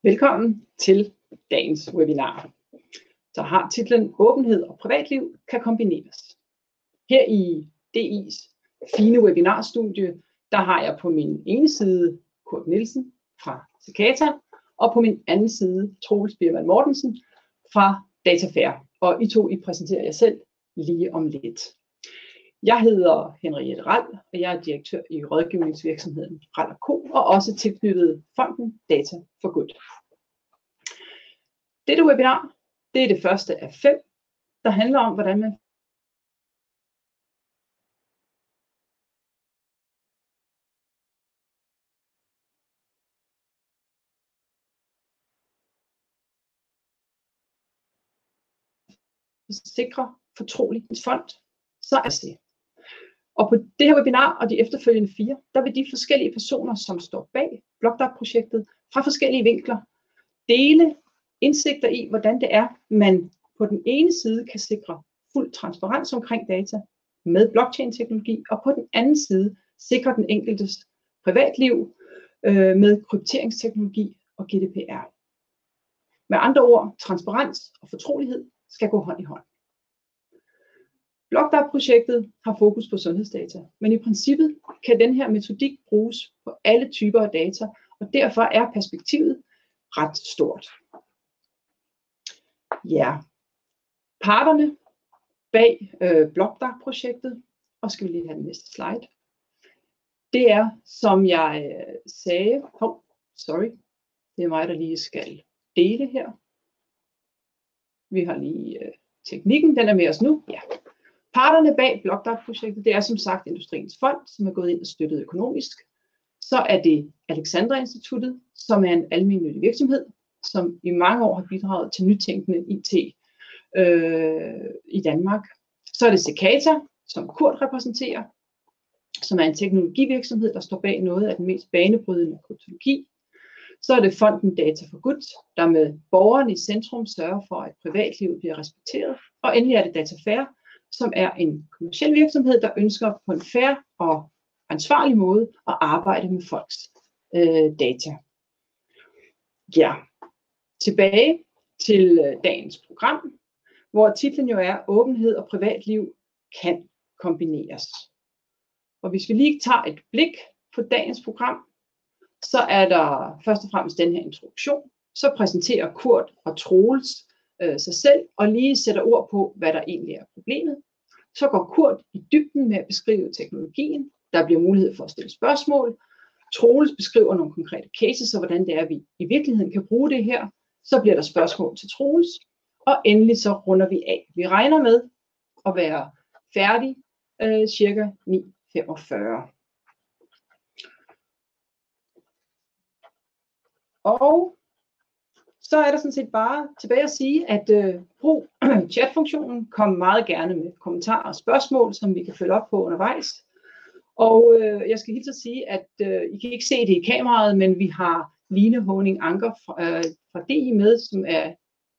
Velkommen til dagens webinar, der har titlen Åbenhed og privatliv kan kombineres. Her i DI's fine webinarstudie, der har jeg på min ene side Kurt Nielsen fra Cicata, og på min anden side Troels Birman Mortensen fra Datafair. Og I præsenterer jer selv lige om lidt. Jeg hedder Henriette Rall, og jeg er direktør i rådgivningsvirksomheden Rall & Co. og også tilknyttet fonden Data for Good. Dette webinar, det er det første af 5, der handler om, hvordan man sikrer fortrolig fond, så er det. Og på det her webinar og de efterfølgende 4, der vil de forskellige personer, som står bag BlockDAG-projektet, fra forskellige vinkler dele indsigter i, hvordan det er, man på den ene side kan sikre fuld transparens omkring data med blockchain-teknologi, og på den anden side sikre den enkeltes privatliv med krypteringsteknologi og GDPR. Med andre ord, transparens og fortrolighed skal gå hånd i hånd. BlockDAG-projektet har fokus på sundhedsdata, men i princippet kan den her metodik bruges på alle typer af data, og derfor er perspektivet ret stort. Ja, parterne bag BlockDAG-projektet, og skal vi lige have den næste slide, det er, som jeg sagde, det er mig, der lige skal dele her. Vi har lige teknikken, den er med os nu. Ja. Parterne bag BlockDAG-projektet, det er som sagt Industriens Fond, som er gået ind og støttet økonomisk. Så er det Alexandra Instituttet, som er en almennyttig virksomhed, som i mange år har bidraget til nytænkende IT i Danmark. Så er det Cicata, som Kurt repræsenterer, som er en teknologivirksomhed, der står bag noget af den mest banebrydende kryptologi. Så er det fonden Data for Good, der med borgeren i centrum sørger for, at privatlivet bliver respekteret. Og endelig er det Datafair, som er en kommerciel virksomhed, der ønsker på en fair og ansvarlig måde at arbejde med folks data. Ja, tilbage til dagens program, hvor titlen jo er Åbenhed og privatliv kan kombineres. Og hvis vi lige tager et blik på dagens program, så er der først og fremmest den her introduktion. Så præsenterer Kurt og Troels sig selv og lige sætter ord på, hvad der egentlig er problemet. Så går Kurt i dybden med at beskrive teknologien. Der bliver mulighed for at stille spørgsmål. Troels beskriver nogle konkrete cases, og hvordan det er, vi i virkeligheden kan bruge det her. Så bliver der spørgsmål til Troels. Og endelig så runder vi af. Vi regner med at være færdig cirka 9:45. Og så er der sådan set bare tilbage at sige, at brug chatfunktionen, kom meget gerne med kommentarer og spørgsmål, som vi kan følge op på undervejs. Og jeg skal hilse at sige, at I kan ikke se det i kameraet, men vi har Line Håning Anker fra DI med, som er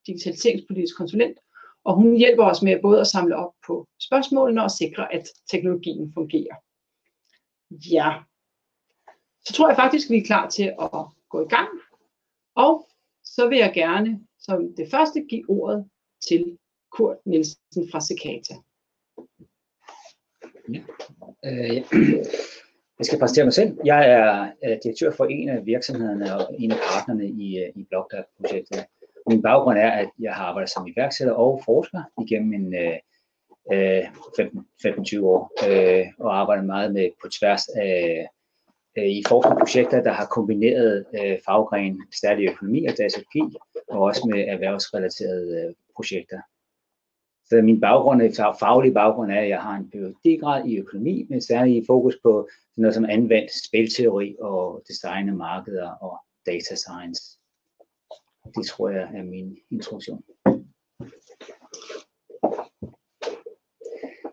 digitaliseringspolitisk konsulent, og hun hjælper os med både at samle op på spørgsmålene og sikre, at teknologien fungerer. Ja, så tror jeg faktisk, vi er klar til at gå i gang. Og så vil jeg gerne som det første give ordet til Kurt Nielsen fra Cicata. Jeg skal præsentere mig selv. Jeg er direktør for en af virksomhederne og en af partnerne i BlockDAG-projektet. Min baggrund er, at jeg har arbejdet som iværksætter og forsker igennem en 15-20 år og arbejdet meget på tværs af i forskningsprojekter, der har kombineret faggren, særlig økonomi og datalogi, og også med erhvervsrelaterede projekter. Så min faglige baggrund er, at jeg har en Ph.D.-grad i økonomi, med særlig fokus på noget som anvendt spilteori og design af markeder og data science. Det tror jeg er min introduktion.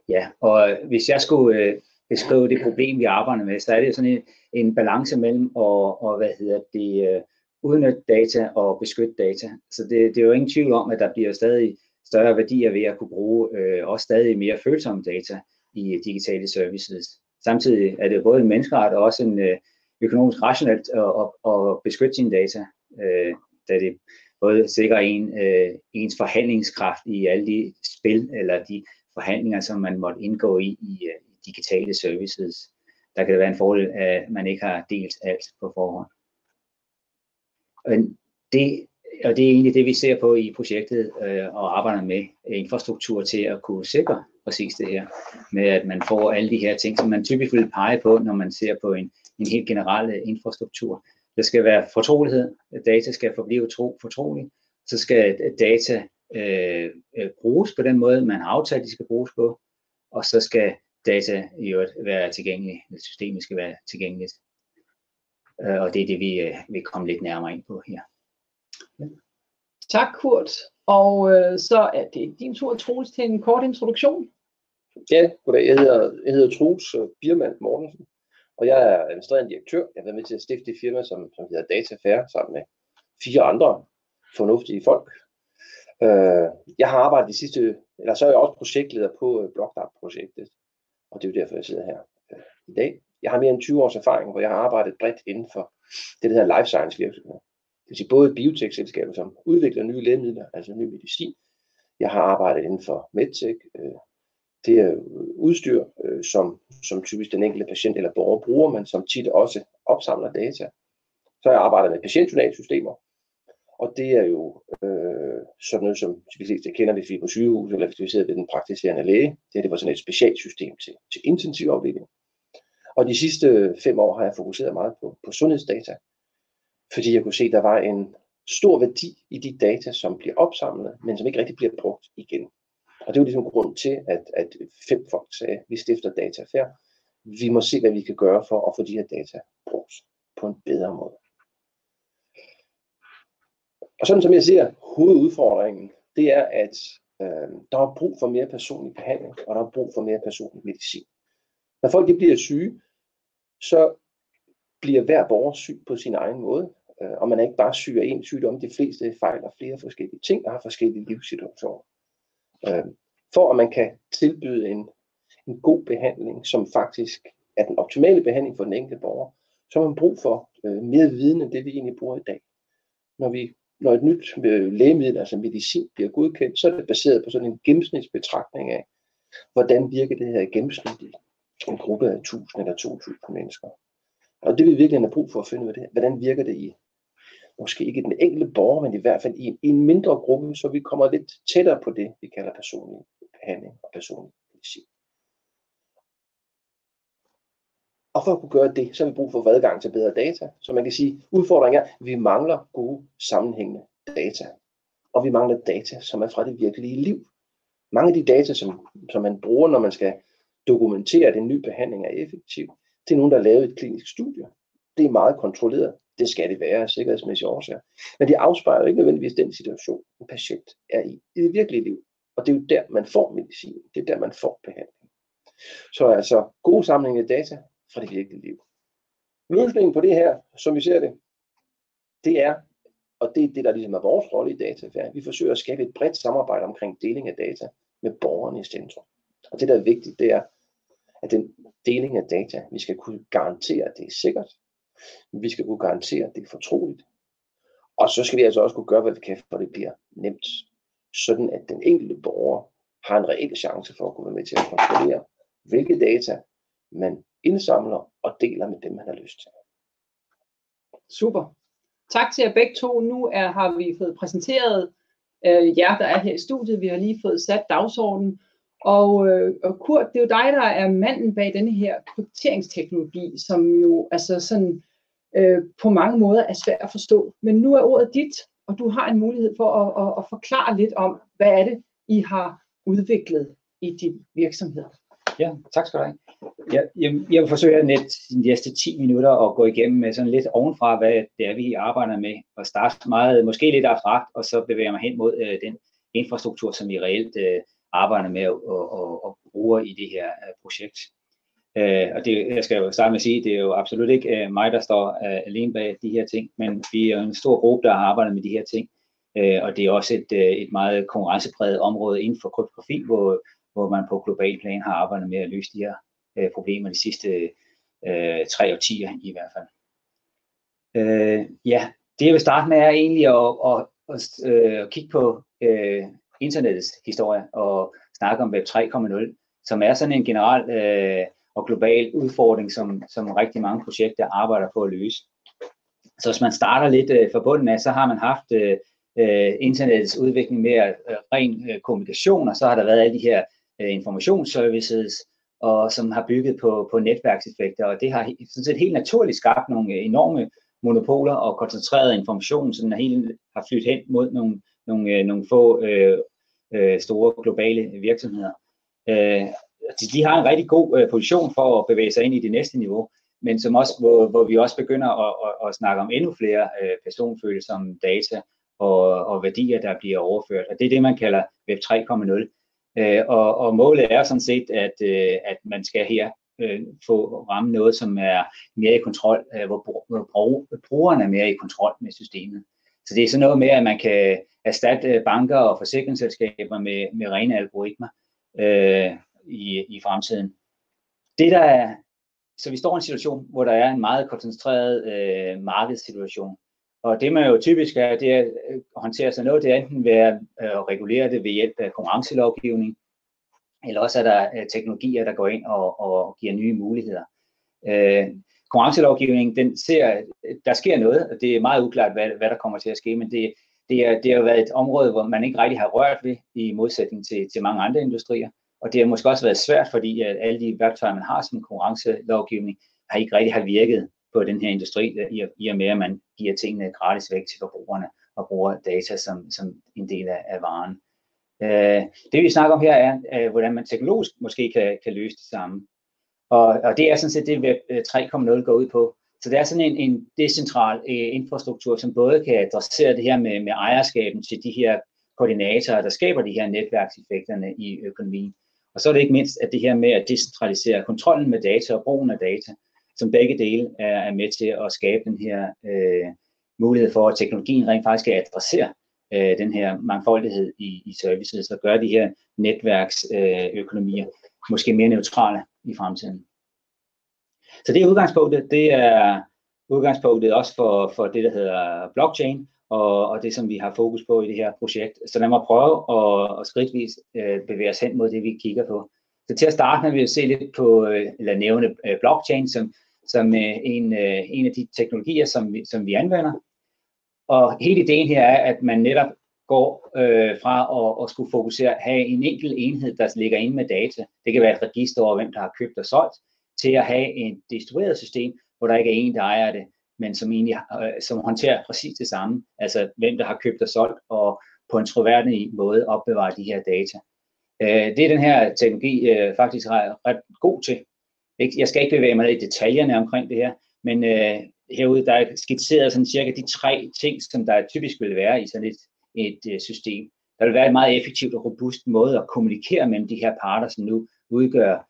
Ja, og hvis jeg skulle beskrive det problem, vi arbejder med, så er det sådan en balance mellem at udnytte data og beskytte data. Så det er jo ingen tvivl om, at der bliver stadig større værdier ved at kunne bruge også stadig mere følsomme data i digitale services. Samtidig er det både en menneskeret og også en økonomisk rationelt at beskytte sine data. da det både sikrer ens forhandlingskraft i alle de spil eller de forhandlinger, som man måtte indgå i digitale services. Der kan det være en fordel, at man ikke har delt alt på forhånd. Og det er egentlig det, vi ser på i projektet og arbejder med infrastruktur til at kunne sikre præcis det her, med at man får alle de her ting, som man typisk vil pege på, når man ser på en helt generel infrastruktur. Der skal være fortrolighed, data skal forblive fortrolig, så skal data bruges på den måde, man har aftalt, de skal bruges på, og så skal data i øvrigt være tilgængelig, systemet skal være tilgængeligt. Og det er det, vi vil komme lidt nærmere ind på her. Ja. Tak, Kurt. Og så er det din tur, Troels, til en kort introduktion. Ja, goddag. Jeg hedder Troels Birmann Mortensen, og jeg er administrerende direktør. Jeg har været med til at stifte et firma, som hedder Datafair, sammen med 4 andre fornuftige folk. Jeg har arbejdet så er jeg også projektleder på BlockDAP-projektet, og det er jo derfor, jeg sidder her i dag. Jeg har mere end 20 års erfaring, hvor jeg har arbejdet bredt inden for det, der hedder life science virksomheder. Det vil sige både biotech-selskaber, som udvikler nye lægemidler, altså ny medicin. Jeg har arbejdet inden for medtech. Det er udstyr, som typisk den enkelte patient eller borger bruger, men som tit også opsamler data. Så har jeg arbejdet med patientjournalsystemer, og det er jo sådan noget, som vi fleste kender, hvis vi er på sygehus, eller hvis vi sidder ved den praktiserende læge. Det var sådan et specialsystem til intensivafdeling. Og de sidste 5 år har jeg fokuseret meget på sundhedsdata, fordi jeg kunne se, at der var en stor værdi i de data, som bliver opsamlet, men som ikke rigtig bliver brugt igen. Og det var ligesom grund til, at 5 folk sagde, at vi stifter Datafair. Vi må se, hvad vi kan gøre for at få de her data brugt på en bedre måde. Og sådan som jeg ser hovedudfordringen, det er, at der er brug for mere personlig behandling, og der er brug for mere personlig medicin. Når folk bliver syge, så bliver hver borger syg på sin egen måde, og man er ikke bare syg af en sygdom. De fleste fejler flere forskellige ting og har forskellige livssituationer. For at man kan tilbyde en god behandling, som faktisk er den optimale behandling for den enkelte borger, så har man brug for mere viden end det, vi egentlig bruger i dag. Når et nyt lægemiddel, altså medicin, bliver godkendt, så er det baseret på sådan en gennemsnitsbetragtning af, hvordan virker det her i gennemsnit i en gruppe af 1000 eller 2000 mennesker. Og det vi virkelig har brug for at finde ud af det, hvordan virker det i, måske ikke den enkelte borger, men i hvert fald i en mindre gruppe, så vi kommer lidt tættere på det, vi kalder personlig behandling og personlig medicin. Og for at kunne gøre det, så har vi brug for adgang til bedre data. Så man kan sige, udfordringen er, at vi mangler gode sammenhængende data. Og vi mangler data, som er fra det virkelige liv. Mange af de data, som man bruger, når man skal dokumentere, at en ny behandling er effektiv, det er nogen, der har lavet et klinisk studie. Det er meget kontrolleret. Det skal det være af sikkerhedsmæssige årsager. Men det afspejler ikke nødvendigvis den situation, en patient er i det virkelige liv. Og det er jo der, man får medicin. Det er der, man får behandling. Så altså gode sammenhængende data fra det virkelige liv. Løsningen på det her, som vi ser det er, og det er det, der ligesom er vores rolle i Datafair, vi forsøger at skabe et bredt samarbejde omkring deling af data med borgerne i centrum. Og det, der er vigtigt, det er, at den deling af data, vi skal kunne garantere, at det er sikkert. Vi skal kunne garantere, at det er fortroligt. Og så skal vi altså også kunne gøre, hvad vi kan, for det bliver nemt. Sådan at den enkelte borger har en reel chance for at kunne være med til at kontrollere, hvilke data man indsamler og deler med dem, man har lyst til. Super. Tak til jer begge to. Nu har vi fået præsenteret jer, der er her i studiet. Vi har lige fået sat dagsordenen. Og Kurt, det er jo dig, der er manden bag denne her krypteringsteknologi, som jo altså sådan på mange måder er svært at forstå. Men nu er ordet dit, og du har en mulighed for at forklare lidt om, hvad er det, I har udviklet i din virksomhed. Ja, tak skal du have. Jeg vil forsøge de næste 10 minutter at gå igennem med sådan lidt ovenfra, hvad det er, vi arbejder med, og starte meget, måske lidt abstrakt, og så bevæger mig hen mod den infrastruktur, som vi reelt arbejder med og bruger i det her projekt. Og jeg skal jo starte med at sige, det er jo absolut ikke mig, der står alene bag de her ting, men vi er en stor gruppe, der har arbejdet med de her ting, og det er også et meget konkurrencepræget område inden for kryptografi, hvor man på global plan har arbejdet med at løse de her problemer de sidste 3 årtier i hvert fald. Det jeg vil starte med er egentlig at kigge på internettets historie og snakke om Web 3.0, som er sådan en generel og global udfordring, som rigtig mange projekter arbejder på at løse. Så hvis man starter lidt fra bunden af, så har man haft internettets udvikling med ren kommunikation, og så har der været alle de her informationsservices, og som har bygget på netværkseffekter, og det har sådan set helt naturligt skabt nogle enorme monopoler og koncentreret information, som har flyttet hen mod nogle få store globale virksomheder. De har en rigtig god position for at bevæge sig ind i det næste niveau, men som også, hvor vi også begynder at snakke om endnu flere personfølsomme data og værdier, der bliver overført. Og det er det, man kalder Web 3.0. Og målet er sådan set, at man skal her få ramme noget, som er mere i kontrol, hvor brugerne er mere i kontrol med systemet. Så det er sådan noget med, at man kan erstatte banker og forsikringsselskaber med rene algoritmer i fremtiden. Så vi står i en situation, hvor der er en meget koncentreret markedssituation. Og det man jo typisk er, det er at håndtere sådan noget, det er enten ved at regulere det ved hjælp af konkurrencelovgivning, eller også er der teknologier, der går ind og giver nye muligheder. Konkurrencelovgivningen, der sker noget, og det er meget uklart, hvad der kommer til at ske, men det har jo været et område, hvor man ikke rigtig har rørt ved, i modsætning til mange andre industrier. Og det har måske også været svært, fordi at alle de værktøjer, man har som konkurrencelovgivning, har ikke rigtig virket på den her industri, i og med, at man giver tingene gratis væk til forbrugerne og bruger data som en del af varen. Det vi snakker om her er, hvordan man teknologisk måske kan løse det samme. Og det er sådan set det, Web 3.0 går ud på. Så det er sådan en decentral infrastruktur, som både kan adressere det her med ejerskaben til de her koordinatorer, der skaber de her netværkseffekterne i økonomien. Og så er det ikke mindst, at det her med at decentralisere kontrollen med data og brugen af data, som begge dele er med til at skabe den her mulighed for, at teknologien rent faktisk skal adressere den her mangfoldighed i services og gøre de her netværksøkonomier måske mere neutrale i fremtiden. Så det er udgangspunktet. Det er udgangspunktet også for det, der hedder blockchain, og det, som vi har fokus på i det her projekt. Så lad mig prøve at skridtvis bevæge os hen mod det, vi kigger på. Så til at starte med vil jeg se lidt på, eller nævne blockchain som en af de teknologier, som vi anvender. Og hele ideen her er, at man netop går fra at skulle fokusere, have en enkelt enhed, der ligger inde med data. Det kan være et register over, hvem der har købt og solgt, til at have et distribueret system, hvor der ikke er en, der ejer det, men som håndterer præcis det samme, altså hvem der har købt og solgt, og på en troværdig måde opbevarer de her data. Det er den her teknologi faktisk ret god til. Jeg skal ikke bevæge mig ned i detaljerne omkring det her, men herude der er skitseret sådan cirka de 3 ting, som der typisk vil være i sådan et system. Der vil være en meget effektiv og robust måde at kommunikere mellem de her parter, som nu udgør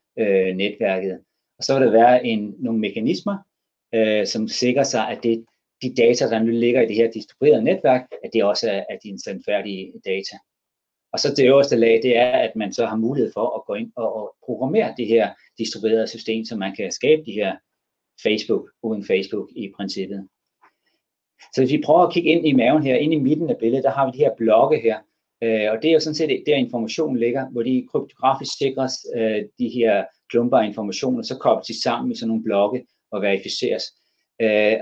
netværket. Og så vil der være nogle mekanismer, som sikrer sig, at de data, der nu ligger i det her distribuerede netværk, at det også er de sandfærdige data. Og så det øverste lag, det er, at man så har mulighed for at gå ind og programmere det her distribuerede system, så man kan skabe de her Facebook uden Facebook i princippet. Så hvis vi prøver at kigge ind i maven her, ind i midten af billedet, der har vi de her blokke her. Og det er jo sådan set der informationen ligger, hvor de kryptografisk sikres de her klumper af informationer, så kobles de sammen i sådan nogle blokke og verificeres.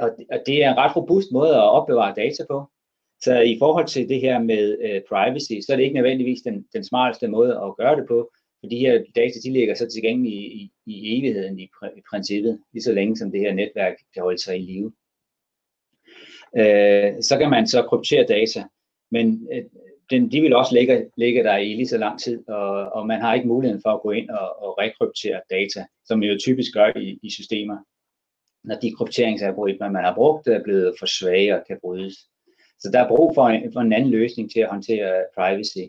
Og det er en ret robust måde at opbevare data på. Så i forhold til det her med privacy, så er det ikke nødvendigvis den smarteste måde at gøre det på, for de her data, de ligger så tilgængelige i evigheden i princippet, lige så længe som det her netværk kan holde sig i live. Så kan man så kryptere data, men de vil også ligge der i lige så lang tid, og man har ikke muligheden for at gå ind og rekryptere data, som jo typisk gør i systemer, når de krypteringsalgoritmer, man har brugt, er blevet for svage og kan brydes. Så der er brug for en anden løsning til at håndtere privacy,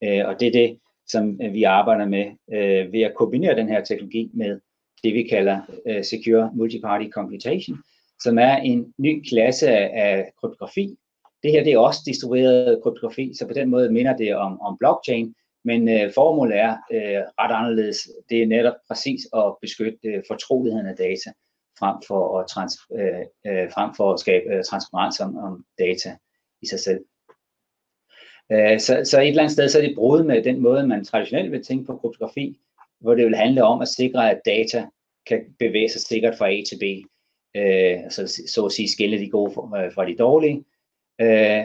og det er det, som vi arbejder med ved at kombinere den her teknologi med det, vi kalder Secure Multiparty Computation, som er en ny klasse af kryptografi. Det her det er også distribueret kryptografi, så på den måde minder det om blockchain, men formålet er ret anderledes. Det er netop præcis at beskytte fortroligheden af data frem for at skabe transparens om data i sig selv. Så et eller andet sted, så er det brud med den måde, man traditionelt vil tænke på kryptografi, hvor det vil handle om at sikre, at data kan bevæge sig sikkert fra A til B, så at sige skille de gode fra de dårlige.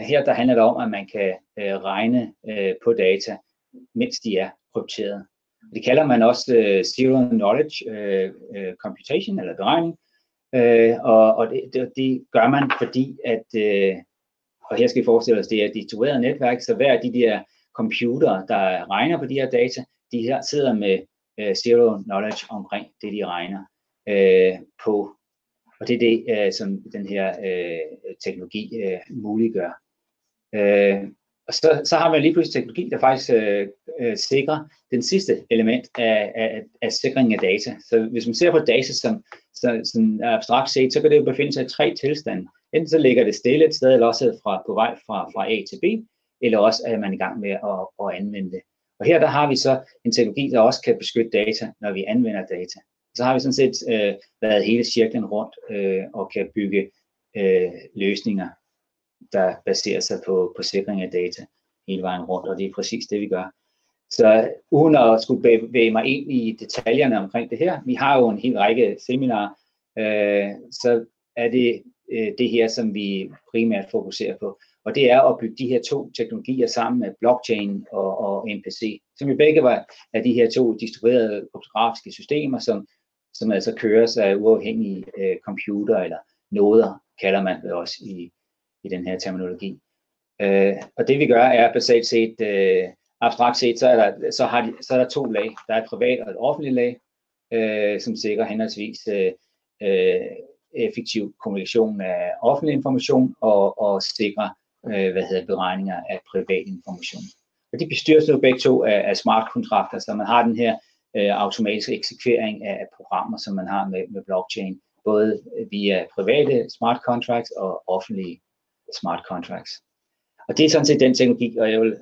Her der handler det om, at man kan regne på data, mens de er krypteret. Det kalder man også zero knowledge computation, eller beregning, og det gør man, fordi at, og her skal vi forestille os, det er et distribueret netværk, så hver af de der computere, der regner på de her data, de her sidder med zero knowledge omkring det, de regner på. Og det er det, som den her teknologi muliggør. Og så har man lige pludselig teknologi, der faktisk sikrer den sidste element af sikring af data. Så hvis man ser på data som abstrakt set, så kan det jo befinde sig i 3 tilstande. Enten så ligger det stille et sted, eller også på vej fra A til B, eller også er man i gang med at anvende det. Og her der har vi så en teknologi, der også kan beskytte data, når vi anvender data. Så har vi sådan set været hele cirklen rundt og kan bygge løsninger, der baserer sig på sikring af data hele vejen rundt, og det er præcis det, vi gør. Så uden at skulle bevæge mig ind i detaljerne omkring det her, vi har jo en hel række seminarer, så er det her, som vi primært fokuserer på. Og det er at bygge de her 2 teknologier sammen med blockchain og MPC, som jo begge er de her 2 distribuerede kryptografiske systemer, som altså køres af uafhængige computer, eller noder, kalder man det også i den her terminologi. Og det vi gør er basalt set, abstrakt set, så er der 2 lag. Der er et privat og et offentligt lag, som sikrer henholdsvis effektiv kommunikation af offentlig information og sikrer beregninger af privat information. Og de bestyres nu begge 2 af smart kontrakter, så man har den her automatiske eksekvering af programmer, som man har med blockchain, både via private smart contracts og offentlige smart contracts. Og det er sådan set den teknologi, og jeg vil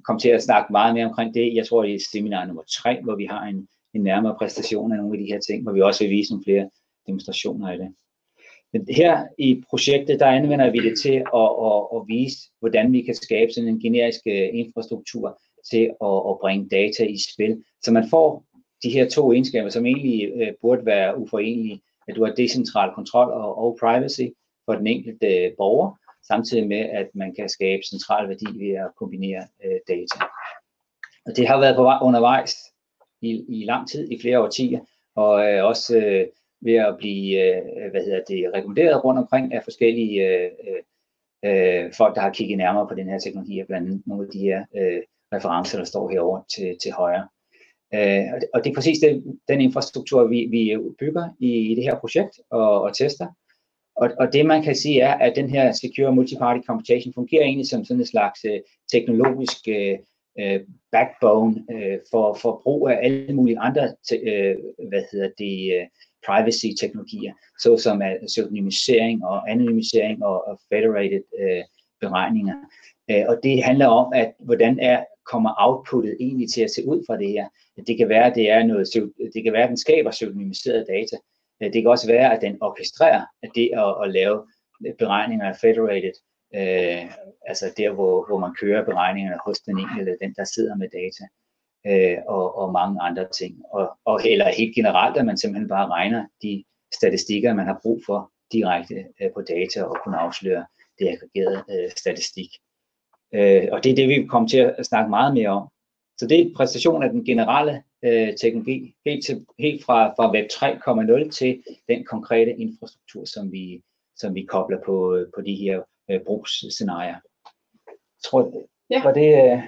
komme til at snakke meget mere omkring det. Jeg tror, det er seminar nummer 3, hvor vi har en nærmere præstation af nogle af de her ting, hvor vi også vil vise nogle flere demonstrationer af det. Men her i projektet, der anvender vi det til at vise, hvordan vi kan skabe sådan en generisk infrastruktur til at bringe data i spil. Så man får de her 2 egenskaber, som egentlig burde være uforenelige, at du har decentral kontrol og privacy for den enkelte borger, samtidig med, at man kan skabe central værdi ved at kombinere data. Og det har været undervejs i lang tid, i flere årtier, og også ved at blive rekommenderet rundt omkring af forskellige folk, der har kigget nærmere på den her teknologi, blandt andet nogle af de her referencer, der står herovre til højre. Og det er præcis den infrastruktur, vi bygger i det her projekt og tester. Og det man kan sige er, at den her Secure Multiparty Computation fungerer egentlig som sådan en slags teknologisk backbone for brug af alle mulige andre privacy-teknologier, såsom pseudonymisering og anonymisering og federated beregninger. Og det handler om, at hvordan kommer outputtet egentlig til at se ud fra det her. Det kan være, at at den skaber pseudonymiseret data. Det kan også være, at den orkestrerer det at lave beregninger af federated, altså der, hvor man kører beregningerne hos den enkelte, den der sidder med data, og mange andre ting. Eller helt generelt, at man simpelthen bare regner de statistikker, man har brug for direkte på data og kunne afsløre det aggregerede statistik. Og det er det, vi kommer til at snakke meget mere om. Så det er en præstation af den generelle teknologi, helt fra Web 3.0 til den konkrete infrastruktur, som vi kobler på de her brugsscenarier. Var det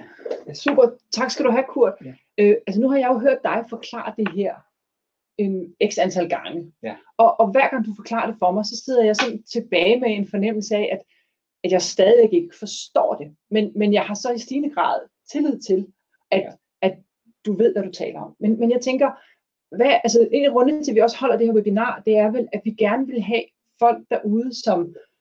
super. Tak skal du have, Kurt. Ja. Altså nu har jeg jo hørt dig forklare det her x antal gange. Ja. Og hver gang du forklarer det for mig, så sidder jeg sådan tilbage med en fornemmelse af, at jeg stadig ikke forstår det. Men jeg har så i stigende grad tillid til, at du ved, hvad du taler om. Men jeg tænker, en af grundene til, at vi også holder det her webinar, det er vel, at vi gerne vil have folk derude,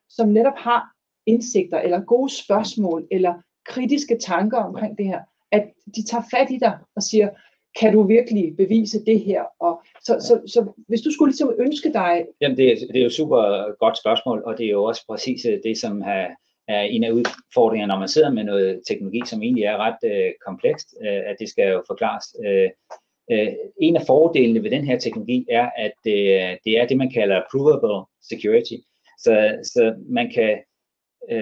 som netop har indsigter, eller gode spørgsmål, eller kritiske tanker omkring det her, at de tager fat i dig og siger, kan du virkelig bevise det her? Og så hvis du skulle ligesom ønske dig... Jamen det er jo super godt spørgsmål, og det er jo også præcis det, som er en af udfordringerne, når man sidder med noget teknologi, som egentlig er ret komplekst, at det skal jo forklares. En af fordelene ved den her teknologi er, at det er det, man kalder provable security. Så man kan...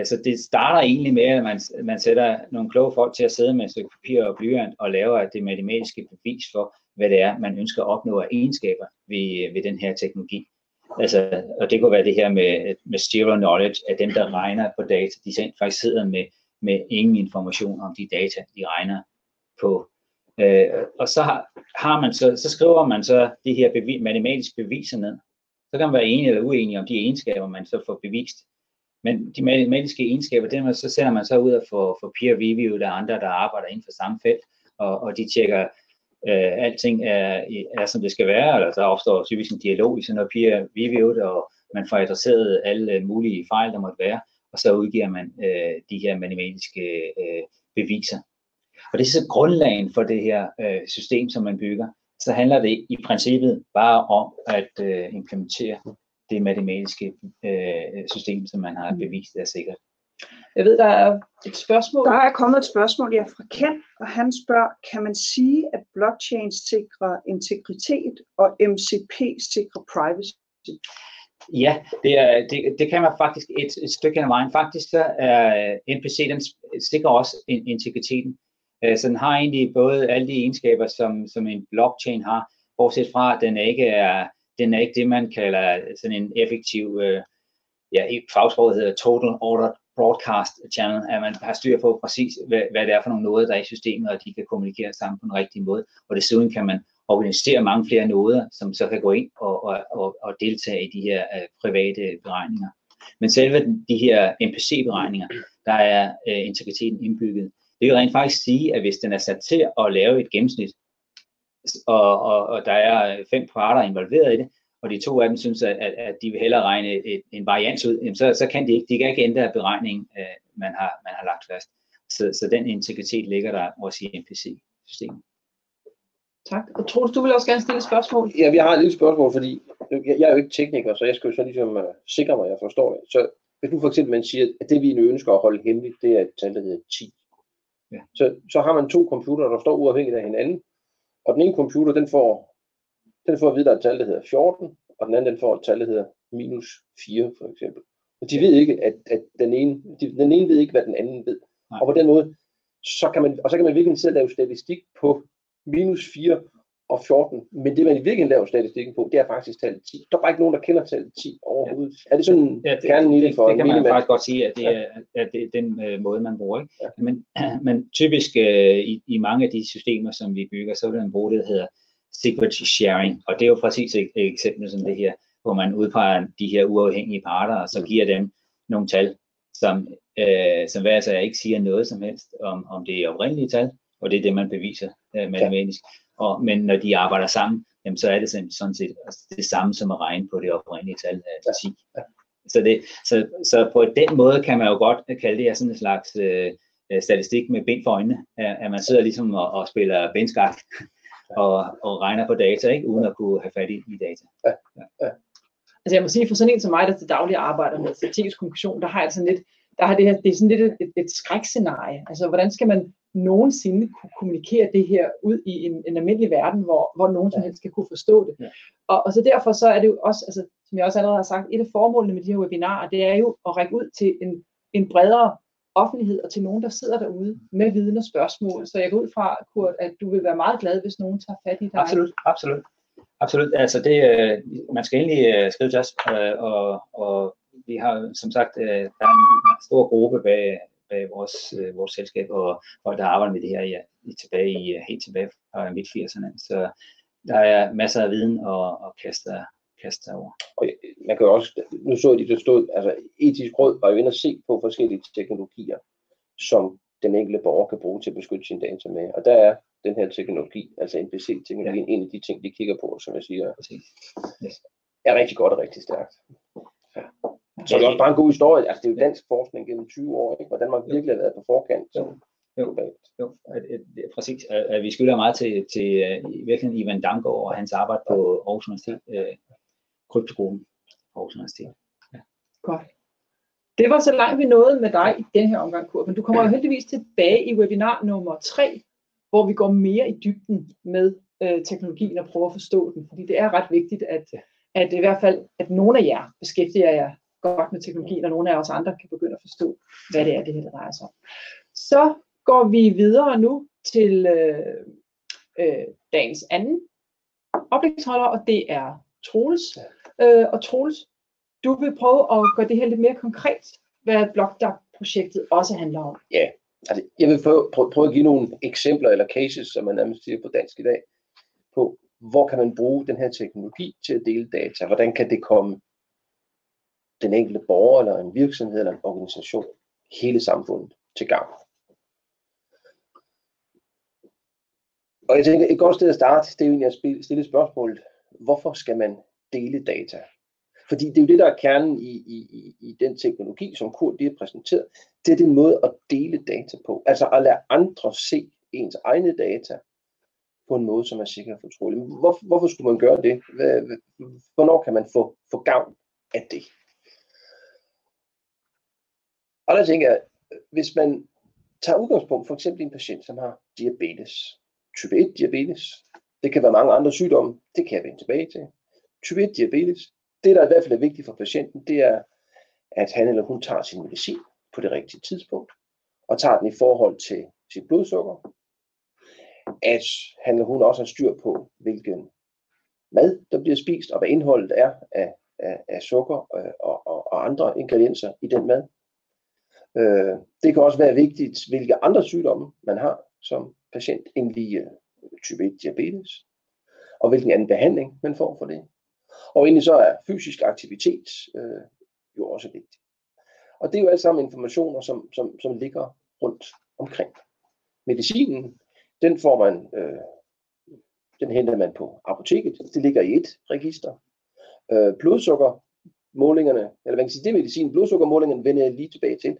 Så det starter egentlig med, at man sætter nogle kloge folk til at sidde med et stykke papir og blyant og laver det matematiske bevis for, hvad det er, man ønsker at opnå af egenskaber ved den her teknologi. Altså, og det kunne være det her med zero knowledge, at dem, der regner på data, de faktisk sidder med ingen information om de data, de regner på. Og så skriver man så de her matematiske beviser ned. Så kan man være enig eller uenig om de egenskaber, man så får bevist. Men de matematiske egenskaber, så sender man så ud og får peer review, der er andre, der arbejder inden for samme felt, og de tjekker, alting er som det skal være, eller der opstår typisk en dialog i sådan noget peer review, og man får adresseret alle mulige fejl, der måtte være, og så udgiver man de her matematiske beviser. Og det er så grundlagen for det her system, som man bygger. Så handler det i princippet bare om at implementere det matematiske system, som man har bevist er sikkert. Jeg ved, der er et spørgsmål. Der er kommet et spørgsmål fra Ken, og han spørger, kan man sige, at blockchain sikrer integritet, og MCP sikrer privacy? Ja, det kan man faktisk et stykke af vejen. Faktisk så er NPC, den sikrer også integriteten. Så den har egentlig både alle de egenskaber, som en blockchain har, bortset fra, at den er ikke det, man kalder sådan en effektiv, i fagsproget hedder Total Order Broadcast Channel, at man har styr på præcis, hvad det er for nogle noder, der er i systemet, og de kan kommunikere sammen på den rigtige måde. Og desuden kan man organisere mange flere noder, som så kan gå ind og deltage i de her private beregninger. Men selve de her MPC-beregninger, der er integriteten indbygget. Det vil rent faktisk sige, at hvis den er sat til at lave et gennemsnit, og der er 5 parter involveret i det, og de 2 af dem synes, at de vil hellere regne en varians ud, så kan de kan ikke ændre beregningen, man har lagt fast. Så den integritet ligger der også i MPC-systemet. Tak. Og Troels, du vil også gerne stille et spørgsmål? Ja, vi har et lille spørgsmål, fordi jeg er jo ikke tekniker, så jeg skal jo så ligesom sikre mig, at jeg forstår det. Så hvis du for eksempel siger, at det vi nu ønsker at holde hemmeligt, det er et tal, der hedder 10. Ja. Så har man 2 computere, der står uafhængigt af hinanden, og den ene computer, den får at vide, der er et tal, der hedder 14, og den anden, den får et tal, der hedder -4, for eksempel. Og de ved ikke, at den ene ved ikke, hvad den anden ved. Nej. Og på den måde, så kan man virkelig selv lave statistik på -4 og 14, men det man i virkeligheden laver statistikken på, det er faktisk tallet 10. Der er bare ikke nogen, der kender tallet 10 overhovedet. Ja. Er det sådan kernen i det for det kan man faktisk godt sige, at det er den måde, man bruger. Ikke? Ja. Men typisk i mange af de systemer, som vi bygger, så vil man bruge det, der hedder secret sharing, og det er jo præcis et eksempel som det her, hvor man udpeger de her uafhængige parter, og så giver dem nogle tal, som hver sig ikke siger noget som helst om det oprindelige tal, og det er det, man beviser matematisk. Men når de arbejder sammen, jamen, så er det sådan set det samme som at regne på det oprindelige tal af 10. Så på den måde kan man jo godt kalde det her sådan en slags statistik med bind for øjnene, at man sidder ligesom og spiller benskak og regner på data, ikke, uden at kunne have fat i data. Ja. Altså jeg må sige, for sådan en som mig, der til daglig arbejder med strategisk kommunikation, der har jeg sådan lidt, det er sådan lidt et skrækscenarie. Altså hvordan skal man nogensinde kunne kommunikere det her ud i en almindelig verden, hvor nogen som helst skal kunne forstå det. Ja. Og så derfor så er det jo også, altså, som jeg også allerede har sagt, et af formålene med de her webinarer, det er jo at række ud til en bredere offentlighed og til nogen, der sidder derude med viden og spørgsmål. Så jeg går ud fra, Kurt, at du vil være meget glad, hvis nogen tager fat i dig. Absolut. Altså man skal egentlig skrive til os, og vi har som sagt, der er en stor gruppe bag vores selskab, og folk, der arbejder med det her helt tilbage fra midt-80'erne. Så der er masser af viden at kaste over. Og man kan jo også, nu så de, der stod, altså etisk råd var jo inde at se på forskellige teknologier, som den enkelte borger kan bruge til at beskytte sine data med. Og der er den her teknologi, altså NPC-teknologien, en af de ting, de kigger på, som jeg siger, er rigtig godt og rigtig stærkt. Ja. Så det er også bare en god historie. Altså, det er jo dansk forskning gennem 20 år, ikke? Hvor Danmark virkelig har været på forkant. Præcis. At vi skylder meget til i virkeligheden Ivan Damgaard og hans arbejde på Aarhus Universitet, kryptogruppen på Aarhus Universitet. Ja. Godt. Det var så langt vi nåede med dig i den her omgang, Kurt, men du kommer jo heldigvis tilbage i webinar nummer 3, hvor vi går mere i dybden med teknologien og prøver at forstå den, fordi det er ret vigtigt, at i hvert fald, at nogle af jer beskæftiger jer godt med teknologien, og nogle af os andre kan begynde at forstå, hvad det er, det her der drejer sig om. Så går vi videre nu til dagens anden oplægsholder, og det er Troels. Og Troels, du vil prøve at gøre det her lidt mere konkret, hvad BlockDAG-projektet også handler om. Ja, altså jeg vil prøve at give nogle eksempler eller cases, som man nærmest siger på dansk i dag, på hvor kan man bruge den her teknologi til at dele data. Hvordan kan det komme den enkelte borger eller en virksomhed eller en organisation, hele samfundet til gavn. Og jeg tænker, et godt sted at starte, det er jo egentlig at stille spørgsmålet, hvorfor skal man dele data? Fordi det er jo det, der er kernen i den teknologi, som Kurt lige har præsenteret. Det er den måde at dele data på. Altså at lade andre se ens egne data på en måde, som er sikker og fortrolig. Hvorfor skulle man gøre det? Hvornår kan man få gavn af det? Og der tænker jeg, hvis man tager udgangspunkt for eksempel en patient, som har diabetes, type 1 diabetes, det kan være mange andre sygdomme, det kan jeg vende tilbage til. Type 1 diabetes, det der i hvert fald er vigtigt for patienten, det er, at han eller hun tager sin medicin på det rigtige tidspunkt, og tager den i forhold til sit blodsukker, at han eller hun også har styr på, hvilken mad, der bliver spist, og hvad indholdet er af sukker og andre ingredienser i den mad. Det kan også være vigtigt, hvilke andre sygdomme man har som patient, end lige type 1 diabetes, og hvilken anden behandling man får for det. Og egentlig så er fysisk aktivitet jo også vigtigt. Og det er jo alt sammen informationer, som ligger rundt omkring. Medicinen, den får man, den henter man på apoteket. Det ligger i et register. Blodsukkermålingerne, eller man kan sige, det medicin, blodsukkermålingerne vender jeg lige tilbage til.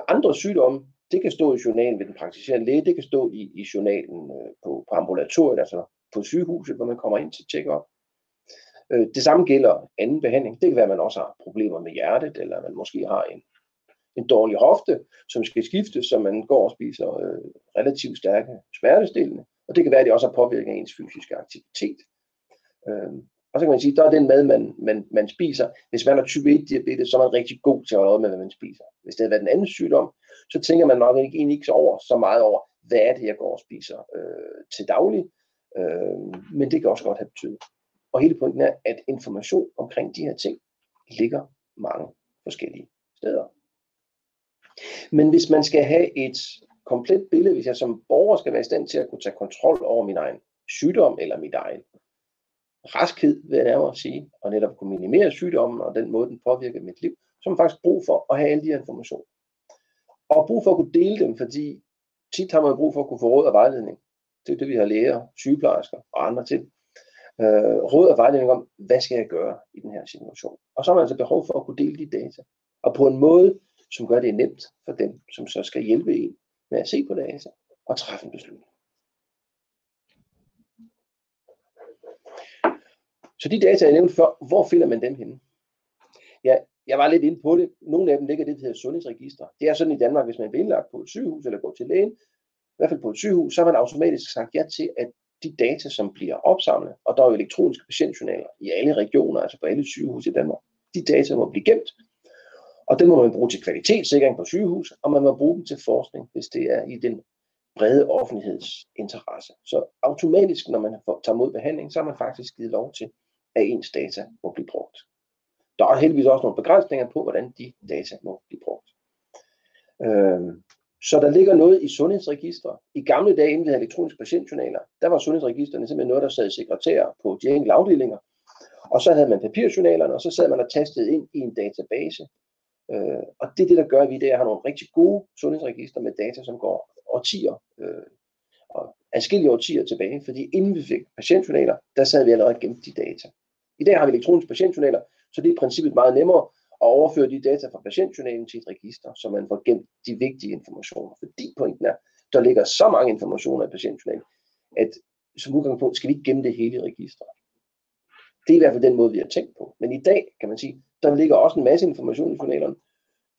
Andre sygdomme, det kan stå i journalen ved den praktiserende læge, det kan stå i journalen på ambulatoriet, altså på sygehuset, hvor man kommer ind til check-up. Det samme gælder anden behandling. Det kan være, at man også har problemer med hjertet, eller man måske har en dårlig hofte, som skal skiftes, så man går og spiser relativt stærke smertestillende. Og det kan være, at det også har påvirket ens fysiske aktivitet. Og så kan man sige, at der er den mad, man spiser. Hvis man har type 1 diabetes, så er man rigtig god til at holde øje med, hvad man spiser. Hvis det havde været en anden sygdom, så tænker man nok egentlig ikke så meget over, hvad er det, jeg går og spiser til daglig. Men det kan også godt have betydning. Og hele pointen er, at information omkring de her ting ligger mange forskellige steder. Men hvis man skal have et komplet billede, hvis jeg som borger skal være i stand til at kunne tage kontrol over min egen sygdom eller min egen raskhed, vil jeg nærmere sige, og netop kunne minimere sygdommen og den måde, den påvirker mit liv, så har man faktisk brug for at have alle de her informationer. Og brug for at kunne dele dem, fordi tit har man brug for at kunne få råd og vejledning. Det er det, vi har læger, sygeplejersker og andre til. Råd og vejledning om, hvad skal jeg gøre i den her situation. Og så har man altså behov for at kunne dele de data. Og på en måde, som gør det nemt for dem, som så skal hjælpe en med at se på data og træffe en beslutning. Så de data, jeg nævnte før, hvor finder man dem henne? Ja, jeg var lidt inde på det. Nogle af dem ligger i det, der hedder sundhedsregister. Det er sådan i Danmark, hvis man bliver indlagt på et sygehus eller går til lægen, i hvert fald på et sygehus, så har man automatisk sagt ja til, at de data, som bliver opsamlet, og der er jo elektroniske patientjournaler i alle regioner, altså på alle sygehus i Danmark, de data må blive gemt, og dem må man bruge til kvalitetssikring på sygehus, og man må bruge dem til forskning, hvis det er i den brede offentlighedsinteresse. Så automatisk, når man tager mod behandling, så har man faktisk givet lov til, at ens data må blive brugt. Der er heldigvis også nogle begrænsninger på, hvordan de data må blive brugt. Så der ligger noget i sundhedsregistre. I gamle dage, inden vi havde elektroniske patientjournaler, der var sundhedsregistrene simpelthen noget, der sad sekretærer på de enkelte afdelinger. Og så havde man papirjournalerne, og så sad man og tastede ind i en database. Og det er det, der gør, at vi i dag har nogle rigtig gode sundhedsregistre med data, som går årtier, og adskillige årtier tilbage. Fordi inden vi fik patientjournaler, der sad vi allerede gemt de data. I dag har vi elektroniske patientjournaler, så det er i princippet meget nemmere og overføre de data fra patientjournalen til et register, så man får gemt de vigtige informationer. Fordi pointen er, der ligger så mange informationer i patientjournalen, at som udgangspunkt skal vi ikke gemme det hele i registeret. Det er i hvert fald den måde, vi har tænkt på. Men i dag, kan man sige, der ligger også en masse information i journalerne,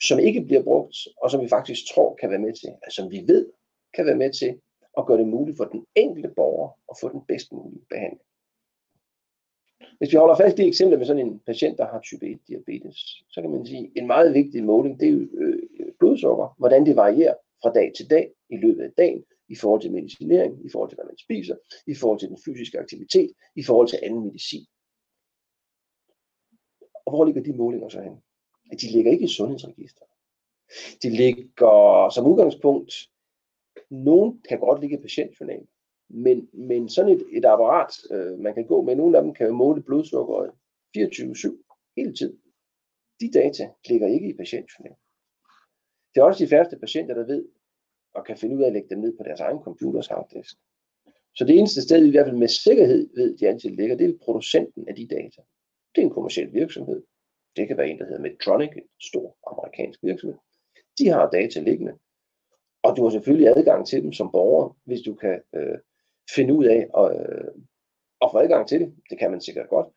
som ikke bliver brugt, og som vi faktisk tror kan være med til, altså som vi ved kan være med til at gøre det muligt for den enkelte borger at få den bedst mulige behandling. Hvis vi holder fast i eksemplet med sådan en patient, der har type 1 diabetes, så kan man sige, at en meget vigtig måling, det er jo blodsukker, hvordan det varierer fra dag til dag i løbet af dagen, i forhold til medicinering, i forhold til hvad man spiser, i forhold til den fysiske aktivitet, i forhold til anden medicin. Og hvor ligger de målinger så hen? De ligger ikke i sundhedsregisteret. De ligger som udgangspunkt, nogen kan godt ligge i patientjournalen, men sådan et apparat, man kan gå med, nogle af dem kan jo måle blodsukkeret 24/7 hele tiden. De data ligger ikke i patientjournalen. Det er også de færreste patienter, der ved og kan finde ud af at lægge dem ned på deres egen computers harddisk. Så det eneste sted, i hvert fald med sikkerhed ved, de altid ligger, det er producenten af de data. Det er en kommerciel virksomhed. Det kan være en, der hedder Medtronic, en stor amerikansk virksomhed. De har data liggende. Og du har selvfølgelig adgang til dem som borger, hvis du kan finde ud af at få adgang til det. Det kan man sikkert godt,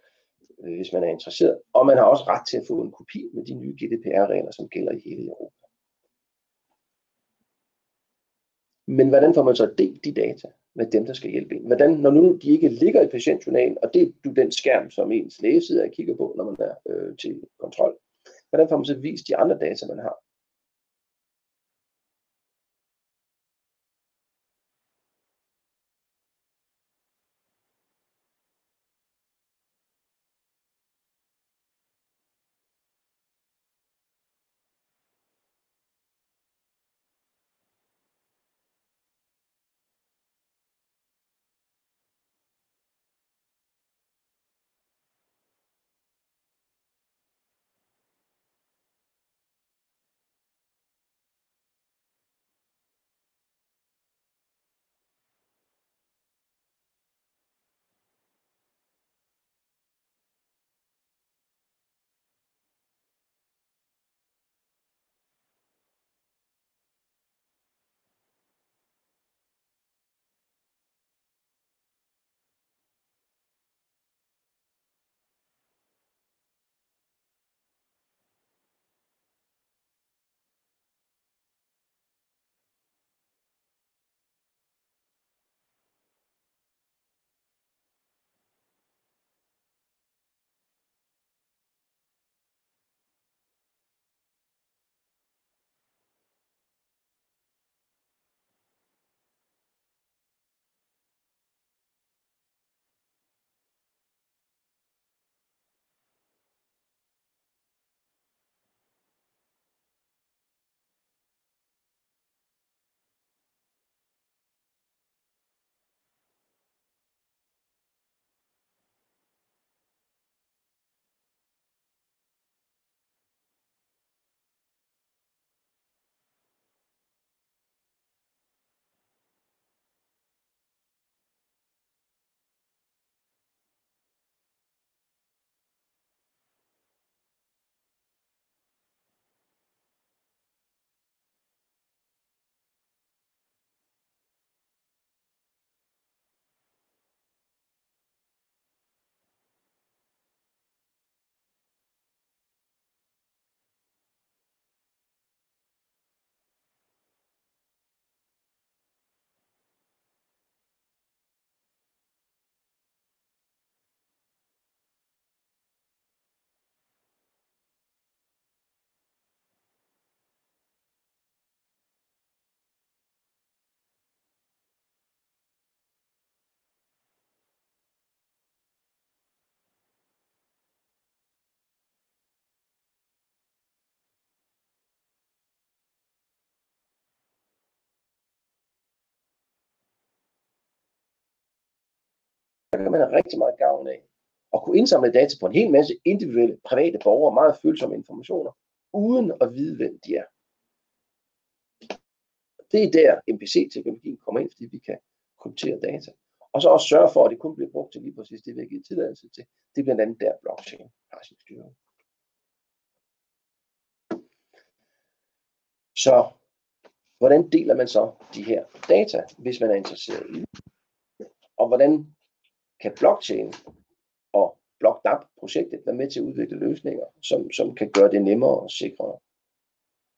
hvis man er interesseret. Og man har også ret til at få en kopi med de nye GDPR-regler, som gælder i hele Europa. Men hvordan får man så delt de data med dem, der skal hjælpe en? Hvordan, når nu de ikke ligger i patientjournalen, og det er jo den skærm, som ens læge sidder og kigger på, når man er til kontrol. Hvordan får man så vist de andre data, man har? Der kan man have rigtig meget gavn af at kunne indsamle data på en hel masse individuelle, private borgere, meget følsomme informationer, uden at vide, hvem de er. Det er der MPC-teknologien kommer ind, fordi vi kan kryptere data. Og så også sørge for, at det kun bliver brugt til lige præcis det, vi har givet tilladelse til. Det er blandt andet der blockchain har sin styring. Så hvordan deler man så de her data, hvis man er interesseret i det? Og hvordan kan blockchain og BlockDAP-projektet være med til at udvikle løsninger, som kan gøre det nemmere og sikrere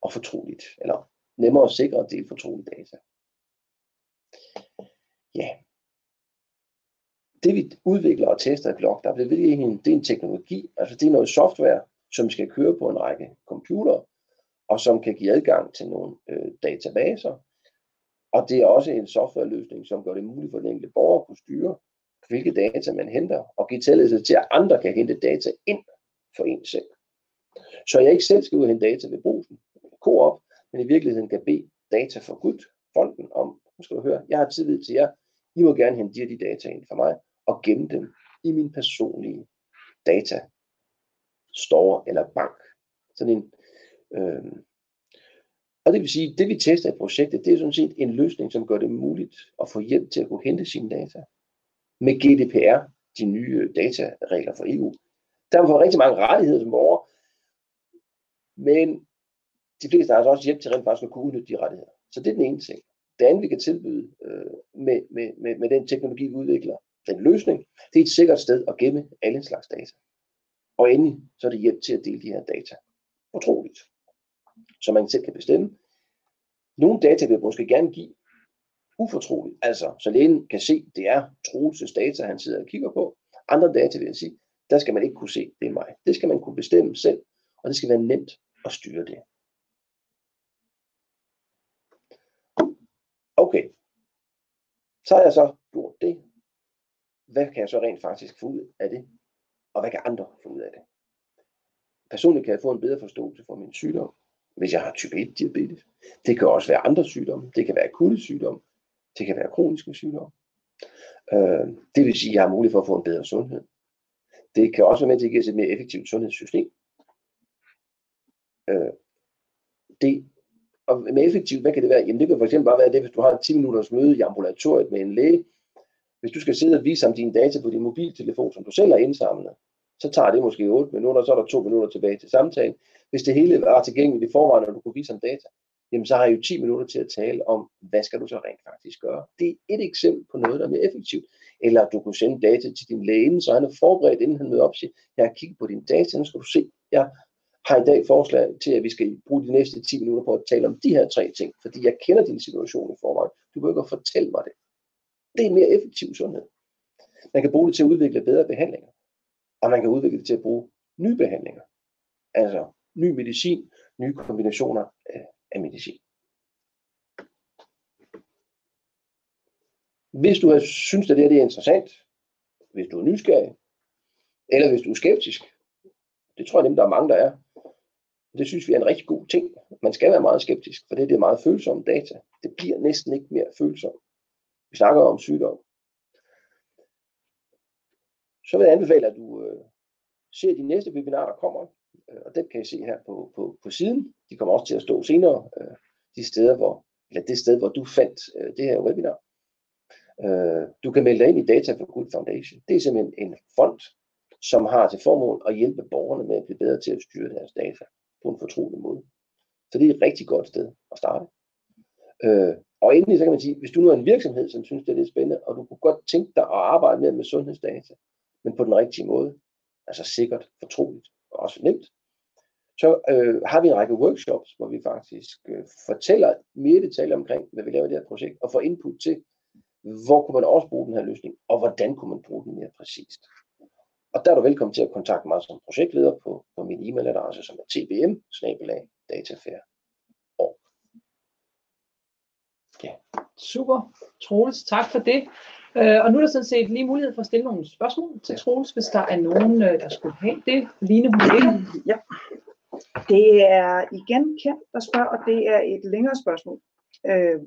og fortroligt, eller nemmere og sikrere at dele fortrolige data? Ja. Det vi udvikler og tester i BlockDAP, det er en teknologi, altså det er noget software, som skal køre på en række computere, og som kan give adgang til nogle databaser. Og det er også en softwareløsning, som gør det muligt for den enkelte borger at kunne styre, hvilke data man henter, og give tilladelse til, at andre kan hente data ind for en selv. Så jeg ikke selv skal ud og hente data ved Brugsen, Coop, men i virkeligheden kan bede Data for Good-fonden om, nu skal du høre, jeg har tillid til jer, I må gerne hente de data ind for mig, og gemme dem i min personlige data store eller bank. Sådan en, og det vil sige, det vi tester i projektet, det er sådan set en løsning, som gør det muligt at få hjælp til at kunne hente sine data. Med GDPR, de nye dataregler for EU. Der har man fået rigtig mange rettigheder som borger, men de fleste har altså også hjælp til rent faktisk at kunne udnytte de rettigheder. Så det er den ene ting. Det andet, vi kan tilbyde med den teknologi, vi udvikler, den løsning, det er et sikkert sted at gemme alle slags data. Og endelig, så er det hjælp til at dele de her data fortroligt, så man selv kan bestemme. Nogle data vil jeg måske gerne give ufortroligt, altså så lægen kan se, det er Troelses data, han sidder og kigger på. Andre data vil jeg sige, der skal man ikke kunne se, det er mig. Det skal man kunne bestemme selv, og det skal være nemt at styre det. Okay, så har jeg så gjort det. Hvad kan jeg så rent faktisk få ud af det? Og hvad kan andre få ud af det? Personligt kan jeg få en bedre forståelse for min sygdom, hvis jeg har type 1 diabetes. Det kan også være andre sygdomme. Det kan være akutte sygdomme. Det kan være kroniske sygdomme. Det vil sige, at jeg har mulighed for at få en bedre sundhed. Det kan også være med til at give os et mere effektivt sundhedssystem. Og med effektivt, hvad kan det være? Jamen det kan for eksempel bare være det, hvis du har en 10 minutters møde i ambulatoriet med en læge. Hvis du skal sidde og vise ham dine data på din mobiltelefon, som du selv har indsamlet, så tager det måske 8 minutter, så er der 2 minutter tilbage til samtalen. Hvis det hele var tilgængeligt i forvejen, og du kunne vise ham data, jamen så har jeg jo 10 minutter til at tale om, hvad skal du så rent faktisk gøre. Det er et eksempel på noget, der er mere effektivt. Eller du kunne sende data til din læge, så han er forberedt, inden han møder op og siger, jeg har kigget på dine data, nu skal du se, jeg har i dag forslag til, at vi skal bruge de næste 10 minutter på at tale om de her 3 ting, fordi jeg kender din situation i forvejen. Du behøver ikke at fortælle mig det. Det er en mere effektiv sundhed. Man kan bruge det til at udvikle bedre behandlinger, og man kan udvikle det til at bruge nye behandlinger. Altså ny medicin, nye kombinationer af medicin. Hvis du synes, at det er interessant, hvis du er nysgerrig, eller hvis du er skeptisk, det tror jeg nemlig, der er mange, der er. Det synes vi er en rigtig god ting. Man skal være meget skeptisk, for det er meget følsomme data. Det bliver næsten ikke mere følsomt. Vi snakker om sygdom. Så vil jeg anbefale, at du ser de næste webinarer, der kommer. Og dem kan I se her på siden. De kommer også til at stå senere. Det sted, hvor du fandt det her webinar. Du kan melde dig ind i Data for Good Foundation. Det er simpelthen en fond, som har til formål at hjælpe borgerne med at blive bedre til at styre deres data på en fortrolig måde. Så det er et rigtig godt sted at starte. Og endelig så kan man sige, hvis du nu er en virksomhed, som synes, det er lidt spændende, og du kunne godt tænke dig at arbejde med sundhedsdata, men på den rigtige måde, altså sikkert, fortroligt og også nemt, så har vi en række workshops, hvor vi faktisk fortæller mere detaljer omkring, hvad vi laver i det her projekt, og får input til, hvor kunne man også bruge den her løsning, og hvordan kunne man bruge den mere præcist. Og der er du velkommen til at kontakte mig som projektleder på min e-mailadresse, som er tbm@datafair.org. Ja. Super, Troels, tak for det. Og nu er der sådan set lige mulighed for at stille nogle spørgsmål til Troels, hvis der er nogen, der skulle have det. Line, hun ikke. Ja. Det er igen Kent, der spørger, og det er et længere spørgsmål.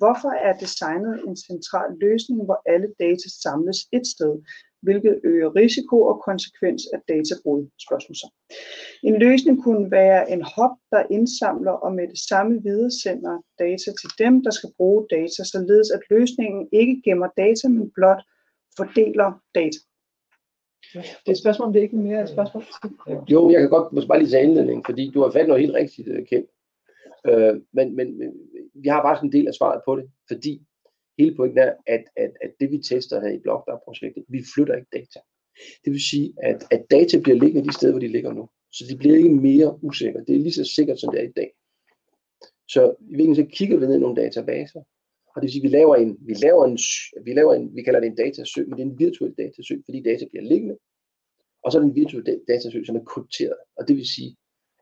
Hvorfor er designet en central løsning, hvor alle data samles et sted, hvilket øger risiko og konsekvens af databrud? En løsning kunne være en hub, der indsamler og med det samme videresender data til dem, der skal bruge data, således at løsningen ikke gemmer data, men blot fordeler data. Det er et spørgsmål, det er ikke mere et spørgsmål. Jo, jeg kan godt bare lige tage indledning, fordi du har fat noget helt rigtigt, Kent. Men vi har bare sådan en del af svaret på det, fordi hele pointen er, at det vi tester her i BlockDAG-projektet, vi flytter ikke data. Det vil sige, at data bliver liggende de steder, hvor de ligger nu. Så de bliver ikke mere usikre. Det er lige så sikkert, som det er i dag. Så i virkeligheden så kigger vi ned i nogle databaser, og det vil sige, at vi kalder det en datasø, men det er en virtuel datasø, fordi data bliver liggende, og så er det en virtuel datasø, som er krypteret. Og det vil sige,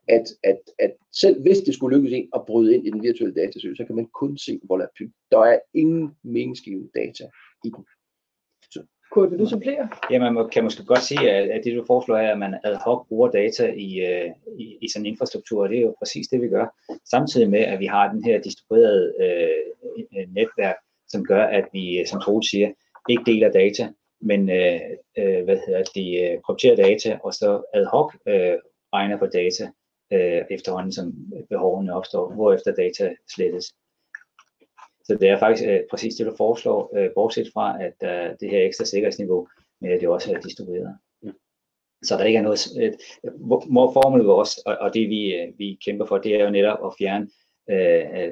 at selv hvis det skulle lykkes en at bryde ind i den virtuelle datasø, så kan man kun se volapyk. Der er ingen meningsgivende data i den. Kurt, vil du supplere? Ja, man kan måske godt sige, at det du foreslår er, at man ad hoc bruger data i sådan en infrastruktur, og det er jo præcis det, vi gør. Samtidig med, at vi har den her distribuerede netværk, som gør, at vi, som Troels siger, ikke deler data, men krypterer data, og så ad hoc regner på data efterhånden, som behovene opstår, hvorefter data slettes. Så det er faktisk præcis det, du foreslår, bortset fra, at det her ekstra sikkerhedsniveau, men det også er distribueret. Så der ikke er noget, formålet også, og det vi kæmper for, det er jo netop at fjerne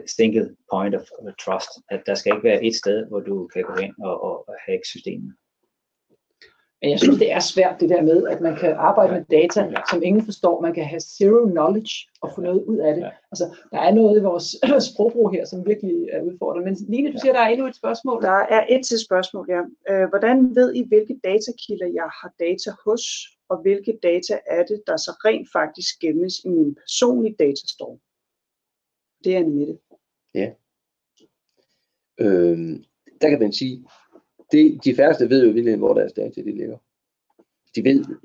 single point of trust, at der skal ikke være et sted, hvor du kan gå ind og hacke systemet. Men jeg synes, det er svært det der med, at man kan arbejde med data, som ingen forstår. Man kan have zero knowledge og få noget ud af det. Altså, der er noget i vores sprogbrug her, som virkelig er udfordrende. Men Line, du siger, der er endnu et spørgsmål. Der er et til spørgsmål, ja. Hvordan ved I, hvilke datakilder jeg har data hos, og hvilke data er det, der så rent faktisk gemmes i min personlige datastore? Det er Annemette. Ja. Der kan man sige, de færreste ved jo virkelig, hvor deres data de ligger.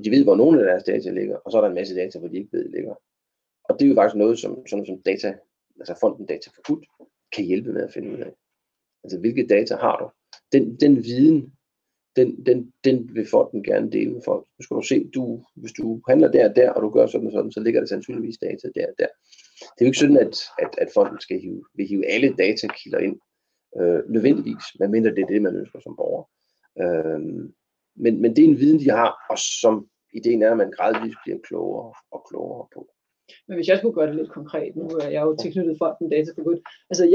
De ved, hvor nogle af deres data ligger, og så er der en masse data, hvor de ikke ved, de ligger. Og det er jo faktisk noget, som data, altså fonden Data for Good, kan hjælpe med at finde ud af. Altså, hvilke data har du? Den viden, den vil fonden gerne dele med folk. Nu skal du se, hvis du handler der, og du gør sådan og sådan, så ligger der sandsynligvis data der. Det er jo ikke sådan, at fonden skal hive alle datakilder ind, nødvendigvis, medmindre det er det, man ønsker som borger. Men det er en viden, de har, og som ideen er, at man gradvist bliver klogere og klogere på. Men hvis jeg skulle gøre det lidt konkret, nu er jeg jo tilknyttet fonden Data for Good. Altså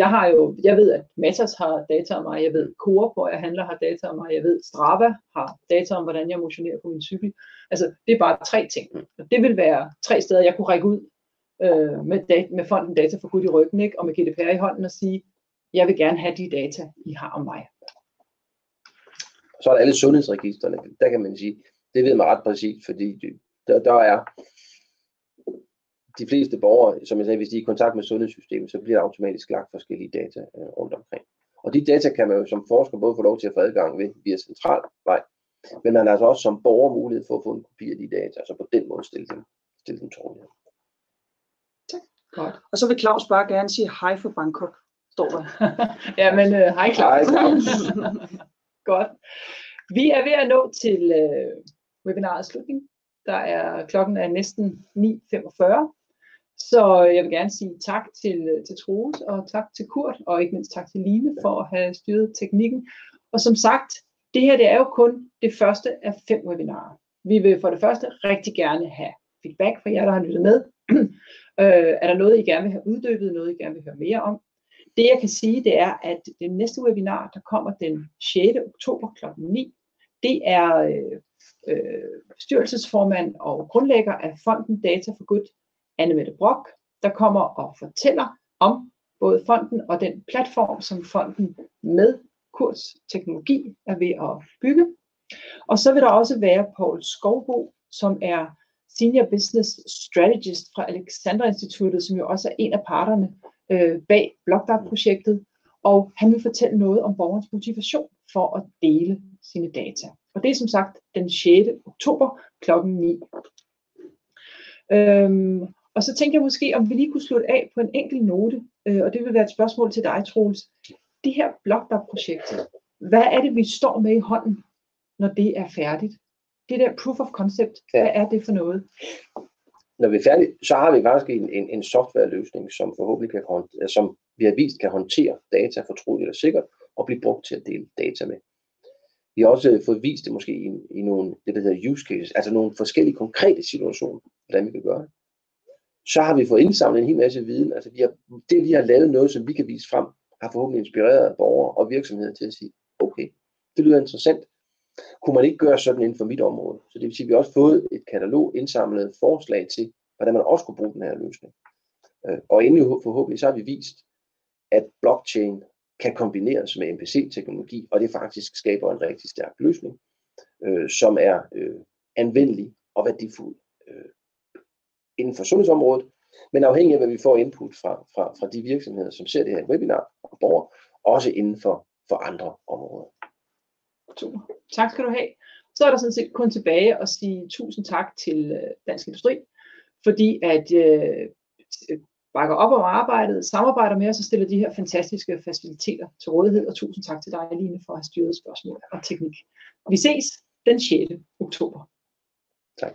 jeg ved, at Matas har data om mig, jeg ved Coop, hvor jeg handler, har data om mig, jeg ved Strava har data om, hvordan jeg motionerer på min cykel. Altså det er bare 3 ting. Og det vil være 3 steder, jeg kunne række ud med fonden Data for Good i ryggen, ikke? Og med GDPR i hånden og sige, jeg vil gerne have de data, I har om mig. Så er der alle sundhedsregisterne. Der kan man sige, det ved man ret præcis, fordi der er de fleste borgere, som jeg sagde, hvis de er i kontakt med sundhedssystemet, så bliver der automatisk lagt forskellige data rundt omkring. Og de data kan man jo som forsker både få lov til at få adgang ved via central vej, men man har altså også som borger mulighed for at få en kopi af de data, og så på den måde stille dem til rådighed. Tak. Godt. Og så vil Claus bare gerne sige hej for Bangkok, står der. Ja, men hej Claus. Godt. Vi er ved at nå til webinarets slutning. Klokken er næsten 9:45. Så jeg vil gerne sige tak til Troels, og tak til Kurt, og ikke mindst tak til Line for at have styret teknikken. Og som sagt, det her det er jo kun det første af 5 webinarer. Vi vil for det første rigtig gerne have feedback fra jer, der har lyttet med. Er der noget, I gerne vil have uddybet, noget I gerne vil høre mere om? Det jeg kan sige, det er, at det næste webinar, der kommer den 6. oktober kl. 9, det er bestyrelsesformand og grundlægger af fonden Data for Good, Annemette Brock, der kommer og fortæller om både fonden og den platform, som fonden med Kurts teknologi er ved at bygge. Og så vil der også være Poul Skovbo, som er Senior Business Strategist fra Alexandra Instituttet, som jo også er en af parterne bag BlockDAG-projektet, og han vil fortælle noget om borgernes motivation for at dele sine data. Og det er som sagt den 6. oktober kl. 9. Og så tænker jeg måske, om vi lige kunne slutte af på en enkelt note, og det vil være et spørgsmål til dig, Troels. Det her BlockDAG-projekt, hvad er det, vi står med i hånden, når det er færdigt? Det der proof of concept, hvad er det for noget? Når vi er færdige, så har vi faktisk en softwareløsning, som forhåbentlig som vi har vist kan håndtere data fortroligt og sikkert, og blive brugt til at dele data med. Vi har også fået vist det måske i nogle, det der hedder use cases, altså nogle forskellige konkrete situationer, hvordan vi kan gøre det. så har vi fået indsamlet en hel masse viden. Altså vi har lavet noget, som vi kan vise frem, har forhåbentlig inspireret borgere og virksomheder til at sige, okay, det lyder interessant. Kunne man ikke gøre sådan inden for mit område? Så det vil sige, at vi har også fået et katalog indsamlet forslag til, hvordan man også kunne bruge den her løsning. Og endelig forhåbentlig så har vi vist, at blockchain kan kombineres med MPC-teknologi, og det faktisk skaber en rigtig stærk løsning, som er anvendelig og værdifuld inden for sundhedsområdet, men afhængig af, hvad vi får input fra de virksomheder, som ser det her webinar, og borgere, også inden for andre områder. Super. Tak skal du have. Så er der sådan set kun tilbage at sige tusind tak til Dansk Industri, fordi at bakker op om arbejdet, samarbejder med os og stiller de her fantastiske faciliteter til rådighed. Og tusind tak til dig, Line, for at have styret spørgsmål og teknik. Vi ses den 6. oktober. Tak.